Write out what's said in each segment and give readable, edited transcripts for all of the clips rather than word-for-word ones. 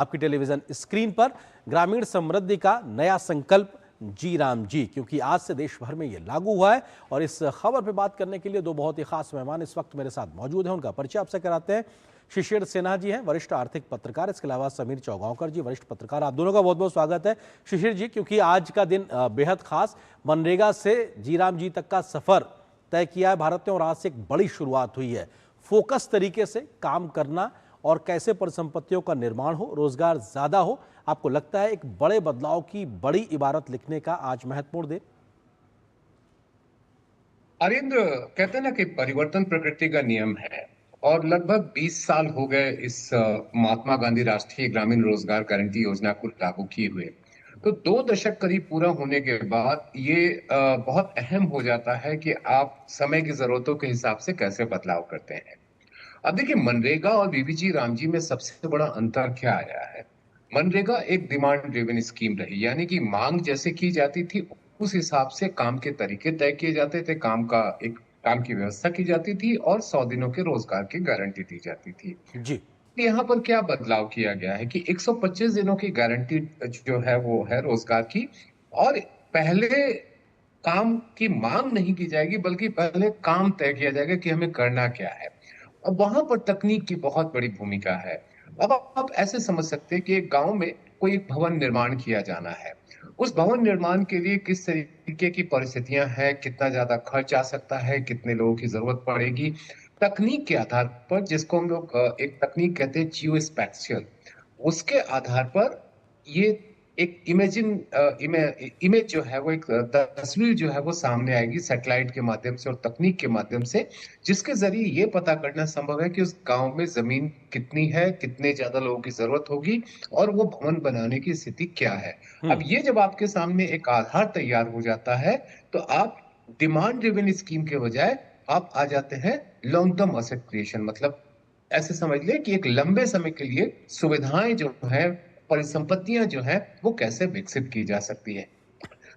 आपकी television screen पर ग्रामीण समृद्धि का नया संकल्प जी राम जी, क्योंकि आज से देश भर में ये लागू हुआ है। और इस खबर पे बात करने के लिए दो बहुत ही खास मेहमान इस वक्त मेरे साथ मौजूद हैं। उनका परिचय आपसे कराते हैं। शिशिर सिन्हा जी हैं, वरिष्ठ आर्थिक पत्रकार। इसके अलावा समीर चौगांवकर जी, वरिष्ठ पत्रकार। आप दोनों का बहुत बहुत स्वागत है। शिशिर जी, क्योंकि आज का दिन बेहद खास, मनरेगा से जी राम जी तक का सफर तय किया है भारत ने और आज से एक बड़ी शुरुआत हुई है। फोकस तरीके से काम करना और कैसे परिसंपत्तियों का निर्माण हो, रोजगार ज्यादा हो, आपको लगता है एक बड़े बदलाव की बड़ी इबारत लिखने का आज महत्वपूर्ण दिन? अरिंद्र, कहते हैं ना कि परिवर्तन प्रकृति का नियम है। और लगभग 20 साल हो गए इस महात्मा गांधी राष्ट्रीय ग्रामीण रोजगार गारंटी योजना को लागू किए हुए। तो 2 दशक करीब पूरा होने के बाद ये बहुत अहम हो जाता है कि आप समय की जरूरतों के हिसाब से कैसे बदलाव करते हैं। अब देखिए, मनरेगा और बीबीजी रामजी में सबसे बड़ा अंतर क्या आया है। मनरेगा एक डिमांड ड्रिवन स्कीम रही, यानी कि मांग जैसे की जाती थी उस हिसाब से काम के तरीके तय किए जाते थे, काम की व्यवस्था की जाती थी और 100 दिनों के रोजगार की गारंटी दी जाती थी। जी। यहाँ पर क्या बदलाव किया गया है कि 125 दिनों की गारंटी जो है वो है रोजगार की। और पहले काम की मांग नहीं की जाएगी, बल्कि पहले काम तय किया जाएगा कि हमें करना क्या है। अब वहां पर तकनीक की बहुत बड़ी भूमिका है। अब आप ऐसे समझ सकते हैं कि एक गांव में कोई एक भवन निर्माण किया जाना है। उस भवन निर्माण के लिए किस तरीके की परिस्थितियां हैं, कितना ज्यादा खर्च आ सकता है, कितने लोगों की जरूरत पड़ेगी, तकनीक के आधार पर, जिसको हम लोग एक तकनीक कहते हैं जियो स्पैटियल, उसके आधार पर ये एक इमेज जो है वो एक तस्वीर जो है वो सामने आएगी सैटेलाइट के माध्यम से और तकनीक के माध्यम से, जिसके जरिए ये पता करना संभव है कि उस गांव में जमीन कितनी है, कितने ज्यादा लोगों की जरूरत होगी और वो भवन बनाने की स्थिति क्या है। अब ये जब आपके सामने एक आधार तैयार हो जाता है, तो आप डिमांड ड्रिवन स्कीम के बजाय आप आ जाते हैं लॉन्ग टर्म असेट क्रिएशन। मतलब ऐसे समझ ले कि एक लंबे समय के लिए सुविधाएं जो है, परिसंपत्तियां जो है, वो कैसे विकसित की जा सकती है।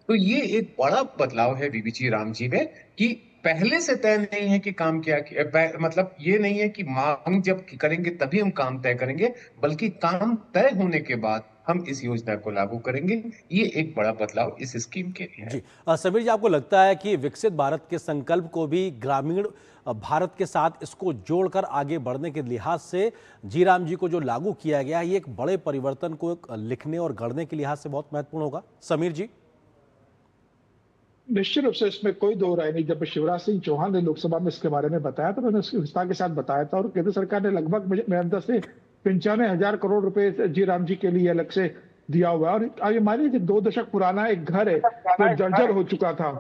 तो ये एक बड़ा बदलाव है बीबीजी राम जी में कि पहले से तय नहीं है कि काम मतलब ये नहीं है कि मांग जब करेंगे तभी हम काम तय करेंगे, बल्कि काम तय होने के बाद हम इस योजना को लागू करेंगे। ये एक बड़ा बदलाव इस स्कीम के लिए है। जी। समीर जी, आपको लगता है कि विकसित भारत के संकल्प को भी ग्रामीण भारत के साथ इसको जोड़कर आगे बढ़ने के लिहाज से जी राम जी को जो लागू किया गया है, ये एक बड़े परिवर्तन को लिखने और गढ़ने के लिहाज से बहुत महत्वपूर्ण होगा? समीर जी। निश्चित रूप से इसमें कोई दो राय नहीं। जब शिवराज सिंह चौहान ने लोकसभा में इसके बारे में बताया तो मैंने उसकी विस्तार के साथ बताया था, और केंद्र सरकार ने लगभग मेरे अंदर से 95,000 करोड़ रुपए जी राम जी के लिए अलग से दिया हुआ है। और अब ये मानिए कि 2 दशक पुराना एक घर है जो जर्जर हो चुका था,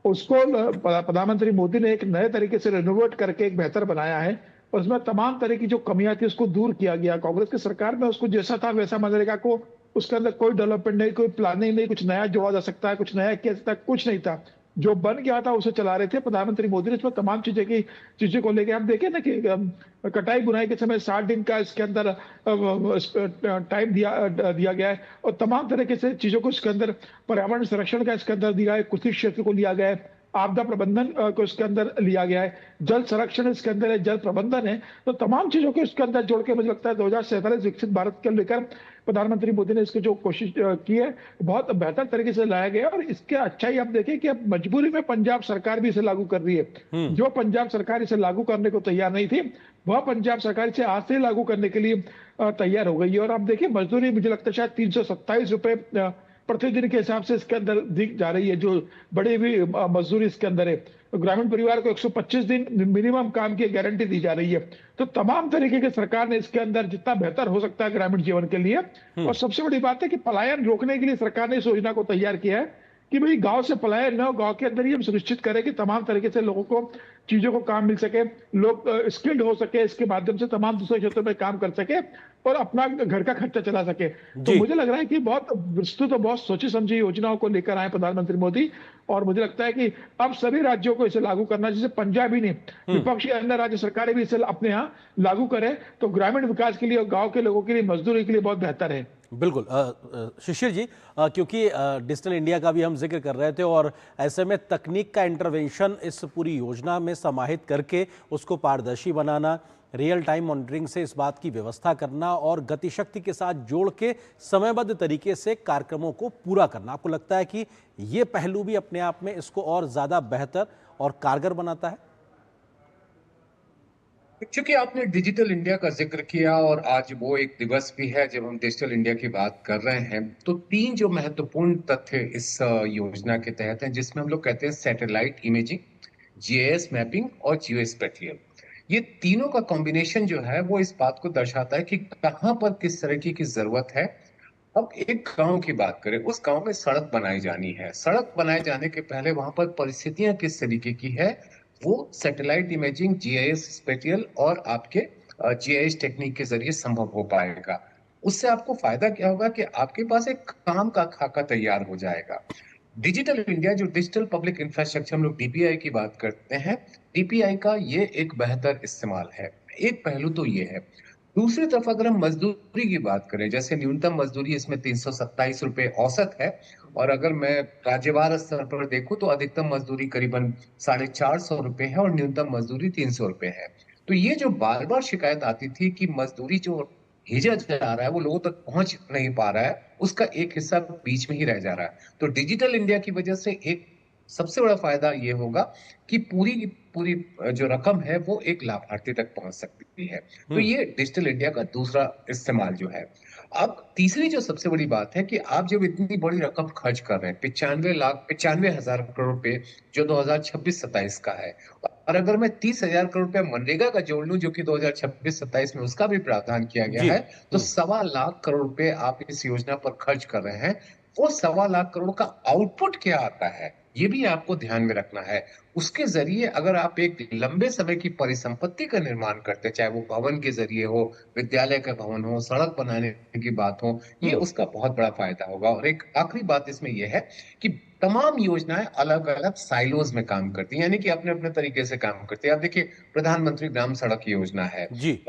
उसको प्रधानमंत्री मोदी ने एक नए तरीके से रेनोवेट करके एक बेहतर बनाया है। और उसमें तमाम तरह की जो कमियां थी उसको दूर किया गया। कांग्रेस की सरकार में उसको जैसा था वैसा मनरेगा को, उसके अंदर कोई डेवलपमेंट नहीं, कोई प्लानिंग नहीं, कुछ नया जोड़ा जा सकता है, कुछ नया किया जा सकता है, कुछ नहीं था। जो बन गया था उसे चला रहे थे। प्रधानमंत्री मोदी ने इसमें तमाम चीजों को लेकर, आप देखें ना कि कटाई बुनाई के समय 60 दिन का इसके अंदर टाइम दिया गया है। और तमाम तरीके से चीजों को इसके अंदर, पर्यावरण संरक्षण का इसके अंदर दिया है, कृषि क्षेत्र को लिया गया है, आपदा प्रबंधन को इसके अंदर लिया गया है, जल संरक्षण इसके अंदर है, जल प्रबंधन है। तो तमाम चीजों को इसके अंदर जोड़ के मुझे लगता है 2047 विकसित भारत के लेकर प्रधानमंत्री मोदी ने इसकी जो कोशिश की है बहुत बेहतर तरीके से लाया गया। और इसके अच्छाई आप देखें कि अब मजबूरी में पंजाब सरकार भी इसे लागू कर रही है। जो पंजाब सरकार इसे लागू करने को तैयार नहीं थी, वह पंजाब सरकार इसे आज से लागू करने के लिए तैयार हो गई है। और आप देखिए मजदूरी मुझे लगता है शायद 327 रुपए प्रतिदिन के हिसाब से इसके अंदर दी जा रही है, जो बड़ी हुई मजदूरी इसके अंदर है। तो ग्रामीण परिवार को 125 दिन मिनिमम काम की गारंटी दी जा रही है। तो तमाम तरीके की सरकार ने इसके अंदर जितना बेहतर हो सकता है ग्रामीण जीवन के लिए। और सबसे बड़ी बात है कि पलायन रोकने के लिए सरकार ने इस योजना को तैयार किया है कि भाई गांव से पलायन न हो, गांव के अंदर ही हम सुनिश्चित करें कि तमाम तरीके से लोगों को चीजों को काम मिल सके, लोग स्किल्ड हो सके, इसके माध्यम से तमाम दूसरे क्षेत्रों में काम कर सके और अपना घर का खर्चा चला सके। तो मुझे लग रहा है कि बहुत विस्तृत और बहुत सोची समझी योजनाओं को लेकर आए प्रधानमंत्री मोदी। और मुझे लगता है कि अब सभी राज्यों को इसे लागू करना, जैसे पंजाब ही नहीं, विपक्ष के अन्य राज्य सरकारें भी इसे अपने यहाँ लागू करें तो ग्रामीण विकास के लिए और गांव के लोगों के लिए, मजदूरी के लिए बहुत बेहतर है। बिल्कुल। शिशिर जी, क्योंकि डिजिटल इंडिया का भी हम जिक्र कर रहे थे और ऐसे में तकनीक का इंटरवेंशन इस पूरी योजना में समाहित करके उसको पारदर्शी बनाना, रियल टाइम मॉनिटरिंग से इस बात की व्यवस्था करना और गतिशक्ति के साथ जोड़ के समयबद्ध तरीके से कार्यक्रमों को पूरा करना, आपको लगता है कि ये पहलू भी अपने आप में इसको और ज्यादा बेहतर और कारगर बनाता है? क्योंकि आपने डिजिटल इंडिया का जिक्र किया और आज वो एक दिवस भी है जब हम डिजिटल इंडिया की बात कर रहे हैं, तो तीन जो महत्वपूर्ण तथ्य इस योजना के तहत हैं, जिसमें हम लोग कहते हैं सैटेलाइट इमेजिंग, जीआईएस मैपिंग और जियो स्पेटियल। ये तीनों का कॉम्बिनेशन जो है वो इस बात को दर्शाता है कि कहाँ पर किस तरह की जरूरत है। अब एक गांव की बात करें, उस गांव में सड़क बनाई जानी है। सड़क बनाए जाने के पहले वहां पर परिस्थितियां किस तरीके की है, वो सैटेलाइट इमेजिंग, जीआईएस स्पेटियल और आपके जीआईएस टेक्निक के जरिए संभव हो पाएगा। उससे आपको फायदा क्या होगा कि आपके पास एक काम का खाका तैयार हो जाएगा। डिजिटल इंडिया, जो डिजिटल पब्लिक इंफ्रास्ट्रक्चर हम लोग डीपीआई की बात करते हैं, डीपीआई का ये एक बेहतर इस्तेमाल है। एक पहलू तो ये है। दूसरी तरफ अगर हम मजदूरी की बात करें, जैसे न्यूनतम मजदूरी इसमें 327 रुपए औसत है, और अगर मैं राज्यवार स्तर पर देखूं तो अधिकतम मजदूरी करीबन 450 रुपए है और न्यूनतम मजदूरी 300 रुपए है। तो ये जो बार बार शिकायत आती थी कि मजदूरी जो भेजा जा रहा है वो लोगों तक पहुंच नहीं पा रहा है, उसका एक हिस्सा बीच में ही रह जा रहा है। तो डिजिटल इंडिया की वजह से एक सबसे बड़ा फायदा ये होगा कि पूरी की पूरी जो रकम है वो एक लाभार्थी तक पहुंच सकती है। तो हम्म। ये डिजिटल इंडिया का दूसरा इस्तेमाल जो है। अब तीसरी जो सबसे बड़ी बात है कि आप जब इतनी बड़ी रकम खर्च कर रहे हैं, 95,95,000 करोड़ रुपए, जो 2026-27 का है, और अगर मैं 30,000 करोड़ रुपए मनरेगा का जोड़ लूं, जो कि 2026-27 में उसका भी प्रावधान किया गया जी। है, तो 1.25 लाख करोड़ रुपए आप इस योजना पर खर्च कर रहे हैं। वो 1.25 लाख करोड़ का आउटपुट क्या आता है, ये भी आपको ध्यान में रखना है। उसके जरिए अगर आप एक लंबे समय की परिसंपत्ति का निर्माण करते हैं, चाहे वो भवन के जरिए हो, विद्यालय का भवन हो, सड़क बनाने की बात हो, ये हम्म। उसका बहुत बड़ा फायदा होगा। और एक आखिरी बात इसमें यह है कि तमाम योजनाएं अलग अलग साइलोज में काम करती हैं, यानी कि अपने अपने तरीके से काम करती है। आप देखिए, प्रधानमंत्री ग्राम सड़क योजना है, जी।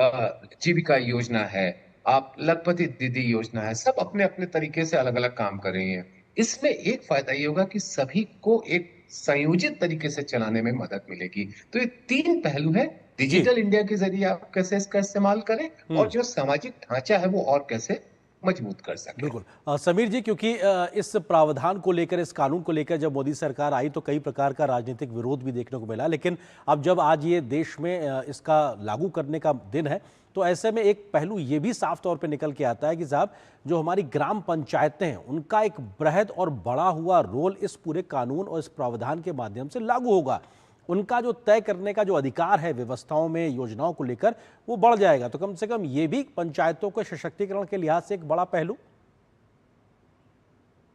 जीविका योजना है, आप लखपति दीदी योजना है, सब अपने अपने तरीके से अलग अलग काम कर रही हैं। इसमें एक फायदा ये होगा कि सभी को एक संयोजित तरीके से चलाने में मदद मिलेगी। तो ये तीन पहलू है। जी। डिजिटल इंडिया के जरिए आप कैसे इसका इस्तेमाल करें, और हम्म। जो सामाजिक ढांचा है वो और कैसे मजबूत कर सके। बिल्कुल। समीर जी, क्योंकि इस प्रावधान को लेकर, इस कानून को लेकर जब मोदी सरकार आई तो कई प्रकार का राजनीतिक विरोध भी देखने को मिला, लेकिन अब जब आज ये देश में इसका लागू करने का दिन है, तो ऐसे में एक पहलू ये भी साफ तौर पे निकल के आता है कि साहब, जो हमारी ग्राम पंचायतें हैं उनका एक बृहद और बड़ा हुआ रोल इस पूरे कानून और इस प्रावधान के माध्यम से लागू होगा। उनका जो तय करने का जो अधिकार है व्यवस्थाओं में, योजनाओं को लेकर, वो बढ़ जाएगा। तो कम से कम ये भी पंचायतों के सशक्तिकरण के लिहाज से एक बड़ा पहलू।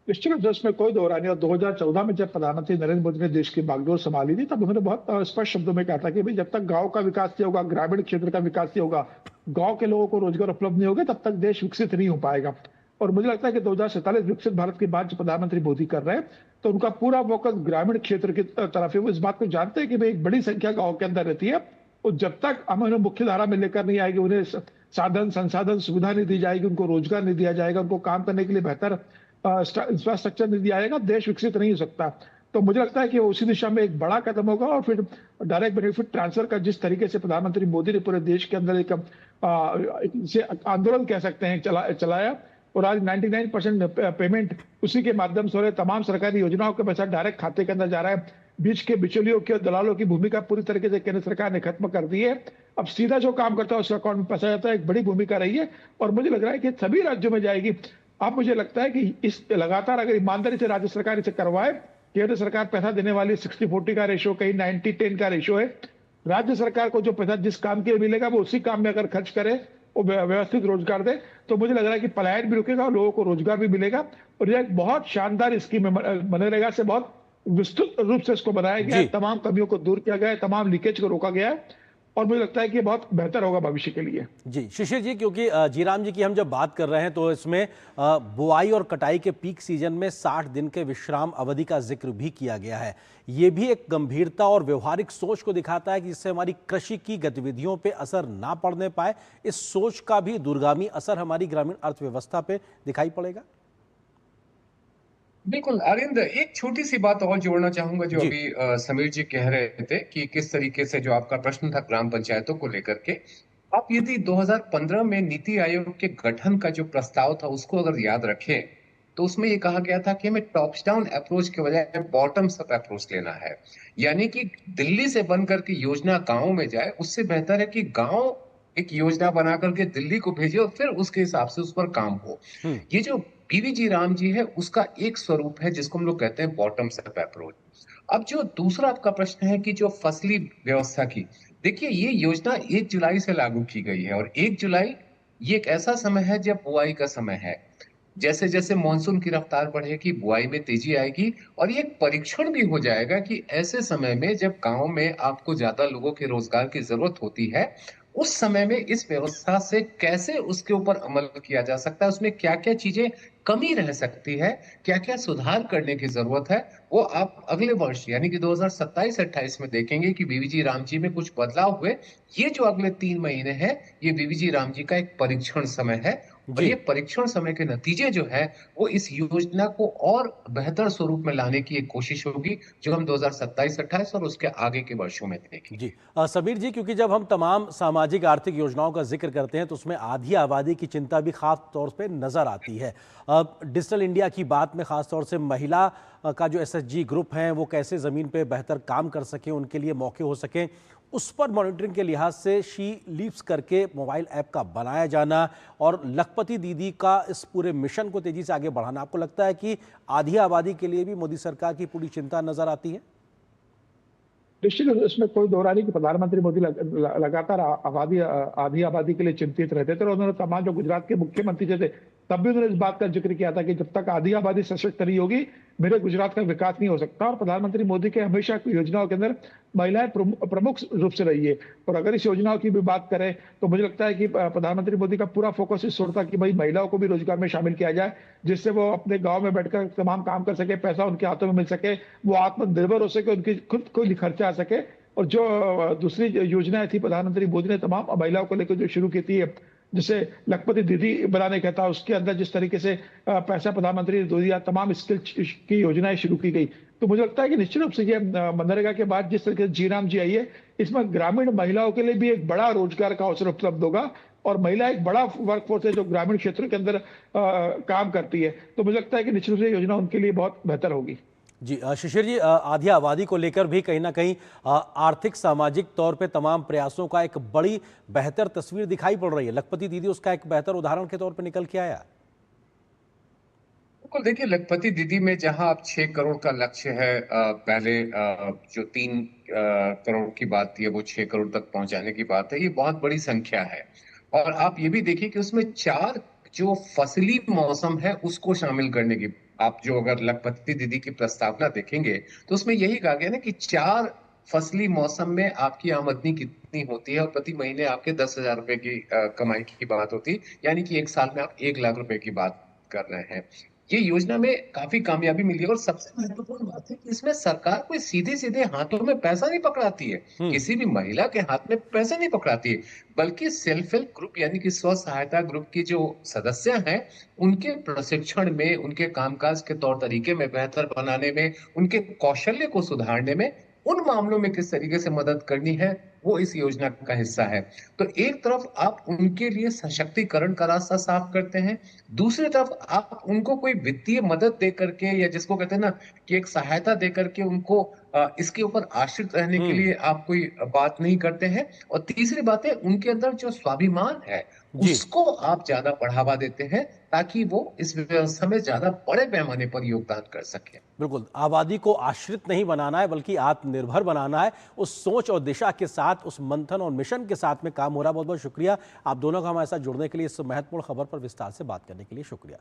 निश्चित रूप से इसमें कोई दो राय नहीं। और 2014 में जब प्रधानमंत्री नरेंद्र मोदी ने देश की बागडोर संभाली थी, तब उन्होंने बहुत स्पष्ट शब्दों में कहा था कि भाई, जब तक गांव का विकास नहीं होगा, ग्रामीण क्षेत्र का विकास नहीं होगा, गांव के लोगों को रोजगार उपलब्ध नहीं होगा, तब तक देश विकसित नहीं हो पाएगा। और मुझे लगता है कि 2047 विकसित भारत की बात जो प्रधानमंत्री मोदी कर रहे हैं, तो उनका पूरा फोकस ग्रामीण क्षेत्र की तरफ है। वो इस बात को जानते हैं कि भाई एक बड़ी संख्या गाँव के अंदर रहती है, और जब तक हम उन्हें मुख्य धारा में लेकर नहीं आएगी, उन्हें साधन संसाधन सुविधा नहीं दी जाएगी, उनको रोजगार नहीं दिया जाएगा, उनको काम करने के लिए बेहतर इंफ्रास्ट्रक्चर नहीं दिया जाएगा, देश विकसित नहीं हो सकता। तो मुझे लगता है कि वो उसी दिशा में एक बड़ा कदम होगा। और फिर डायरेक्ट बेनिफिट ट्रांसफर का जिस तरीके से प्रधानमंत्री मोदी ने पूरे देश के अंदर एक आंदोलन कह सकते हैं चलाया, और आज 99% पेमेंट उसी के माध्यम से हो रहे, तमाम सरकारी योजनाओं के पैसा डायरेक्ट खाते के अंदर जा रहा है। बीच के बिचौलियों की और दलालों की भूमिका पूरी तरीके से केंद्र सरकार ने खत्म कर दी है। अब सीधा जो काम करता है उसके अकाउंट में पैसा जाता है। एक बड़ी भूमिका रही है, और मुझे लग रहा है कि सभी राज्यों में जाएगी। अब मुझे लगता है कि इस लगातार अगर ईमानदारी से राज्य सरकार इसे करवाए, केंद्र सरकार पैसा देने वाली 60-40 का रेशो, कहीं 90-10 का रेशो है, राज्य सरकार को जो पैसा जिस काम के लिए मिलेगा वो उसी काम में अगर खर्च करे, वो व्यवस्थित रोजगार दे, तो मुझे लग रहा है कि पलायन भी रुकेगा और लोगों को रोजगार भी मिलेगा। और यह एक बहुत शानदार स्कीम है। मनरेगा से बहुत विस्तृत रूप से इसको बनाया गया है, तमाम कमियों को दूर किया गया है, तमाम लीकेज को रोका गया है, और मुझे लगता है कि बहुत बेहतर होगा भविष्य के लिए। जी शिशिर जी, क्योंकि जीराम जी की हम जब बात कर रहे हैं तो इसमें बुआई और कटाई के पीक सीजन में 60 दिन के विश्राम अवधि का जिक्र भी किया गया है। ये भी एक गंभीरता और व्यवहारिक सोच को दिखाता है कि इससे हमारी कृषि की गतिविधियों पे असर ना पड़ने पाए। इस सोच का भी दूरगामी असर हमारी ग्रामीण अर्थव्यवस्था पे दिखाई पड़ेगा। बिल्कुल अरिंद, एक छोटी सी बात और जोड़ना चाहूंगा जो जी। अभी समीर जी कह रहे थे कि किस तरीके से, जो आपका प्रश्न था ग्राम पंचायतों को लेकर के, आप यदि 2015 में नीति आयोग के गठन का जो प्रस्ताव था उसको अगर याद रखें, तो उसमें ये कहा गया था कि हमें टॉप्स डाउन अप्रोच के बजाय बॉटम्स अप अप्रोच लेना है। यानी कि दिल्ली से बन करके योजना गांव में जाए, उससे बेहतर है कि गांव एक योजना बना करके दिल्ली को भेजे और फिर उसके हिसाब से उस पर काम हो। हम्म। ये जो पीवीजी राम जी है उसका एक स्वरूप है जिसको हम लोग कहते हैं बॉटम्स अप अप्रोच। अब जो दूसरा आपका प्रश्न है कि जो फसली व्यवस्था की, देखिए ये योजना 1 जुलाई से लागू की गई है और 1 जुलाई ये एक ऐसा समय है जब बुआई का समय है। जैसे जैसे मानसून की रफ्तार बढ़ेगी बुआई में तेजी आएगी और ये एक परीक्षण भी हो जाएगा कि ऐसे समय में जब गांव में आपको ज्यादा लोगों के रोजगार की जरूरत होती है, उस समय में इस व्यवस्था से कैसे उसके ऊपर अमल किया जा सकता है, उसमें क्या क्या चीजें कमी रह सकती है, क्या क्या सुधार करने की जरूरत है, वो आप अगले वर्ष यानी कि 2027-28 में देखेंगे कि बीवीजी राम जी में कुछ बदलाव हुए। ये जो अगले 3 महीने हैं, ये बीवीजी राम जी का एक परीक्षण समय है और जी। ये परीक्षण समय के नतीजे जो है वो इस योजना को और बेहतर स्वरूप में लाने की एक कोशिश होगी, जो हम 2027-28 और उसके आगे के वर्षों में जी। देखेंगे। समीर जी, क्योंकि जब हम तमाम सामाजिक आर्थिक योजनाओं का जिक्र करते हैं तो उसमें आधी आबादी की चिंता भी खास तौर पे नजर आती है। डिजिटल इंडिया की बात में खास तौर से महिला का जो एसएचजी ग्रुप हैं वो कैसे ज़मीन पे बेहतर काम कर सकें, उनके लिए मौके हो सकें, उस पर मॉनिटरिंग के लिहाज से शी लीव्स करके मोबाइल ऐप का बनाया जाना और लखपति दीदी का इस पूरे मिशन को तेजी से आगे बढ़ाना, आपको लगता है कि आधी आबादी के लिए भी मोदी सरकार की पूरी चिंता नजर आती है? निश्चित रूप से इसमें कोई दो राय नहीं कि प्रधानमंत्री मोदी लगातार आधी आबादी के लिए चिंतित रहते थे और उन्होंने तमाम जो गुजरात के मुख्यमंत्री थे तब भी उन्होंने इस बात का जिक्र किया था कि जब तक आधी आबादी सशक्त नहीं होगी मेरे गुजरात का विकास नहीं हो सकता। और प्रधानमंत्री मोदी के हमेशा योजनाओं के अंदर महिलाएं प्रमुख रूप से रही है। और अगर इस योजनाओं की भी बात करें तो मुझे लगता है कि प्रधानमंत्री मोदी का पूरा फोकस इस ओर था कि भाई महिलाओं को भी रोजगार में शामिल किया जाए, जिससे वो अपने गांव में बैठकर तमाम काम कर सके, पैसा उनके हाथों में मिल सके, वो आत्मनिर्भर हो सके, उनकी खुद कोई खर्चा आ सके। और जो दूसरी योजनाएं थी प्रधानमंत्री मोदी ने तमाम महिलाओं को लेकर जो शुरू की थी, जिसे लखपति दीदी बनाने का था, उसके अंदर जिस तरीके से पैसा प्रधानमंत्री ने दे दिया, तमाम स्किल की योजनाएं शुरू की गई। तो मुझे लगता है कि निश्चित रूप से ये मनरेगा के बाद जिस तरीके से जी राम जी आई है, इसमें ग्रामीण महिलाओं के लिए भी एक बड़ा रोजगार का अवसर उपलब्ध होगा और महिला एक बड़ा वर्कफोर्स है जो ग्रामीण क्षेत्रों के अंदर काम करती है। तो मुझे लगता है कि निश्चित रूप से योजना उनके लिए बहुत बेहतर होगी। जी शिशिर जी, आधी आबादी को लेकर भी कहीं ना कहीं आर्थिक सामाजिक तौर पे तमाम प्रयासों का एक बड़ी बेहतर तस्वीर दिखाई पड़ रही है। लखपति दीदी उसका एक बेहतर उदाहरण के तौर पे निकल के आया। बिल्कुल, देखिए लखपति दीदी में जहां अब 6 करोड़ का लक्ष्य है, पहले जो 3 करोड़ की बात थी वो 6 करोड़ तक पहुंचाने की बात है, ये बहुत बड़ी संख्या है। और आप ये भी देखिए कि उसमें 4 जो फसली मौसम है उसको शामिल करने की, आप जो अगर लखपति दीदी की प्रस्तावना देखेंगे तो उसमें यही कहा गया ना कि 4 फसली मौसम में आपकी आमदनी कितनी होती है और प्रति महीने आपके 10,000 रुपए की कमाई की बात होती है, यानी कि एक साल में आप 1 लाख रुपए की बात कर रहे हैं। ये योजना में काफी कामयाबी मिली है और सबसे महत्वपूर्ण बात है कि इसमें सरकार कोई सीधे सीधे हाथों में पैसा नहीं पकड़ाती है, हम्म। किसी भी महिला के हाथ में पैसा नहीं पकड़ाती है, बल्कि सेल्फ हेल्प ग्रुप यानी कि स्व सहायता ग्रुप की जो सदस्य हैं उनके प्रशिक्षण में, उनके कामकाज के तौर तरीके में बेहतर बनाने में, उनके कौशल्य को सुधारने में, उन मामलों में किस तरीके से मदद करनी है, वो इस योजना का हिस्सा है। तो एक तरफ आप उनके लिए सशक्तिकरण का रास्ता साफ करते हैं, दूसरी तरफ आप उनको कोई वित्तीय मदद दे करके या जिसको कहते हैं ना कि एक सहायता दे करके उनको इसके ऊपर आश्रित रहने के हम्म। लिए आप कोई बात नहीं करते हैं। और तीसरी बात है उनके अंदर जो स्वाभिमान है जी। उसको आप ज्यादा बढ़ावा देते हैं ताकि वो इस व्यवस्था में ज्यादा बड़े पैमाने पर योगदान कर सके। बिल्कुल, आबादी को आश्रित नहीं बनाना है बल्कि आत्मनिर्भर बनाना है। उस सोच और दिशा के साथ, उस मंथन और मिशन के साथ में काम हो रहा है। बहुत बहुत शुक्रिया आप दोनों का हमारे साथ जुड़ने के लिए, इस महत्वपूर्ण खबर पर विस्तार से बात करने के लिए शुक्रिया।